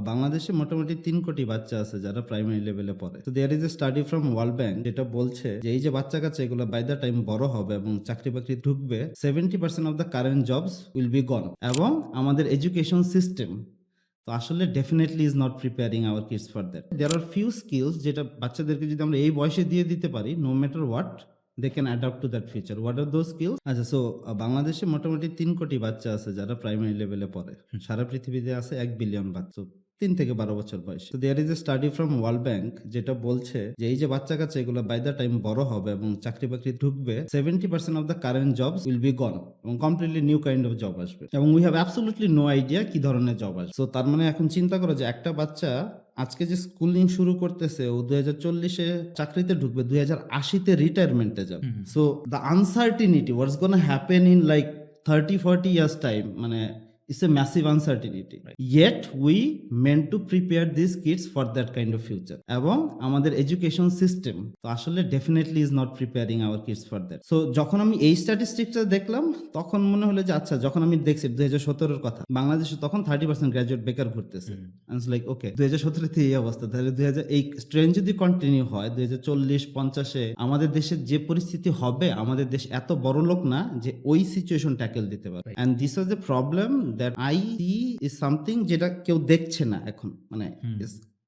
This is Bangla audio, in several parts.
বাংলাদেশে মোটামুটি ৩ কোটি বাচ্চা আছে যারা প্রাইমারি লেভেলে পড়ে। তো there is a study from World Bank যেটা বলছে যে এই যে বাচ্চা-কাচ্চা এগুলো বাই দ্য টাইম বড় হবে এবং চাকরি-বাকরি ঢুকবে 70% of the current jobs will be gone এবং আমাদের এডুকেশন সিস্টেম তো আসলে definitely is not preparing our kids for that. There are few skills যেটা বাচ্চাদেরকে যদি আমরা এই বয়সে দিয়ে দিতে পারি no matter what they can adapt to that future. What are those skills? আচ্ছা, সো বাংলাদেশে মোটামুটি ৩ কোটি বাচ্চা আছে যারা প্রাইমারি লেভেলে পড়ে। সারা পৃথিবীতে আছে ১ বিলিয়ন বাচ্চা ৩ থেকে ১২ বছর বয়সে। তো there is a study from World Bank যেটা বলছে যে এই যে বাচ্চা-কাচ্চা এগুলো বাই দ্য টাইম বড় হবে এবং চাকরি-বাকরি ঢুকবে 70% of the current jobs will be gone এবং completely new kind of job আসবে এবং we have absolutely no idea কি ধরনের জব আসবে। সো তার মানে এখন চিন্তা করো যে একটা বাচ্চা আজকে যে স্কুলিং শুরু করতেছে ও 2040-এ চাকরিতে ঢুকবে, 2080-তে রিটায়ারমেন্টে যাবে। So the uncertainty what's gonna happen in like 30-40 years time, মানে it's a massive uncertainty. Right. Yet we meant to prepare these kids for that kind of future. এবং আমাদের এডুকেশন সিস্টেম তো আসলে definitely is not preparing our kids for that. So যখন আমি এই স্ট্যাটিস্টিক্সটা দেখলাম তখন মনে হলো যে আচ্ছা, যখন আমি দেখছি 2017-এর কথা, বাংলাদেশে তখন 30% গ্র্যাজুয়েট বেকার ঘুরতেছে। লাইক ওকে, 2017-তে এই অবস্থা, তাহলে এই ট্রেন্ড যদি কন্টিনিউ হয় 2040-50-এ আমাদের দেশের যে পরিস্থিতি হবে, আমাদের দেশ এত বড় লোক না যে ওই সিচুয়েশন ট্যাকেল দিতে পারে। And this was a problem that I see is something যেটা কেউ দেখছে না এখন, মানে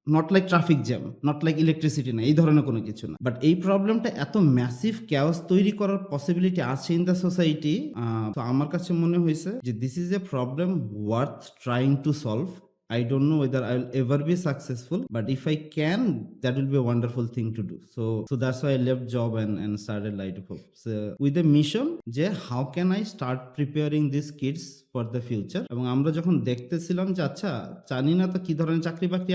not like traffic jam, not like electricity না, এই ধরনের কোনো কিছু না, বাট এই প্রবলেমটা এত ম্যাসিভ ক্যাওস তৈরি করার পসিবিলিটি আছে ইন দ্য সোসাইটি। তো আমার কাছে মনে হয়েছে যে this is a problem worth trying to solve. I don't know whether I'll ever be successful, but if I can, that will be a wonderful thing to do. So that's why I left job and started Light of Hope. So with a mission, যে how can I start preparing these kids for the future? এবং আমরা যখন দেখতেছিলাম যে আচ্ছা, জানি না তো কি ধরনের চাকরি বাকরি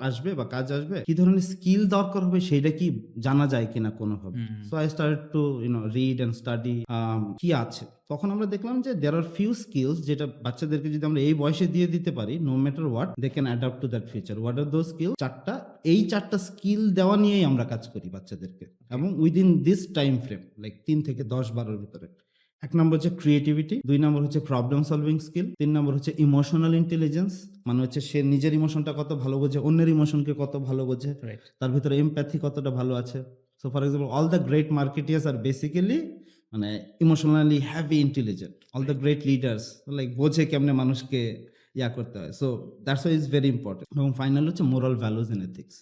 আসবে বা কাজ আসবে, কি ধরনের স্কিল দরকার হবে সেটা কি জানা যায় কিনা কোনোভাবে। So I started to read and study কি আছে। তখন আমরা দেখলাম যে দেয়ার আর ফিউ স্কিলস যেটা বাচ্চাদেরকে যদি আমরা এই বয়সে দিয়ে দিতে পারি no matter what they can adapt to that future. What are those skill? চারটা স্কিল দেওয়া নিয়েই আমরা কাজ করি বাচ্চাদেরকে এবং within this time frame, like 3 থেকে 10-12-এর ভিতরে। 1 নম্বর হচ্ছে ক্রিয়েটিভিটি, 2 নম্বর হচ্ছে প্রবলেম সলভিং স্কিল, 3 নম্বর হচ্ছে ইমোশনাল ইন্টেলিজেন্স, মানে হচ্ছে সে নিজের ইমোশনটা কত ভালো বোঝে, অন্যের ইমোশনকে কত ভালো বোঝে, তার ভিতরে এমপ্যাথি কতটা ভালো আছে। So for example all the great marketers are basically মানে emotionally heavy intelligent. All the great leaders like বোঝে কেমনে মানুষকে করতে হয়। So that's why is very important. এবং ফাইনাল হচ্ছে moral values and ethics.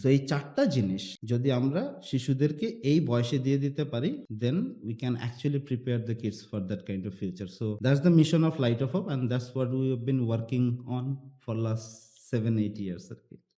So এই 4টা জিনিস যদি আমরা শিশুদেরকে এই বয়সে দিয়ে দিতে পারি, then we can actually prepare the kids for that kind of future. So that's the mission of light of hope, and that's what we have been working on for last 7-8 years আর কি।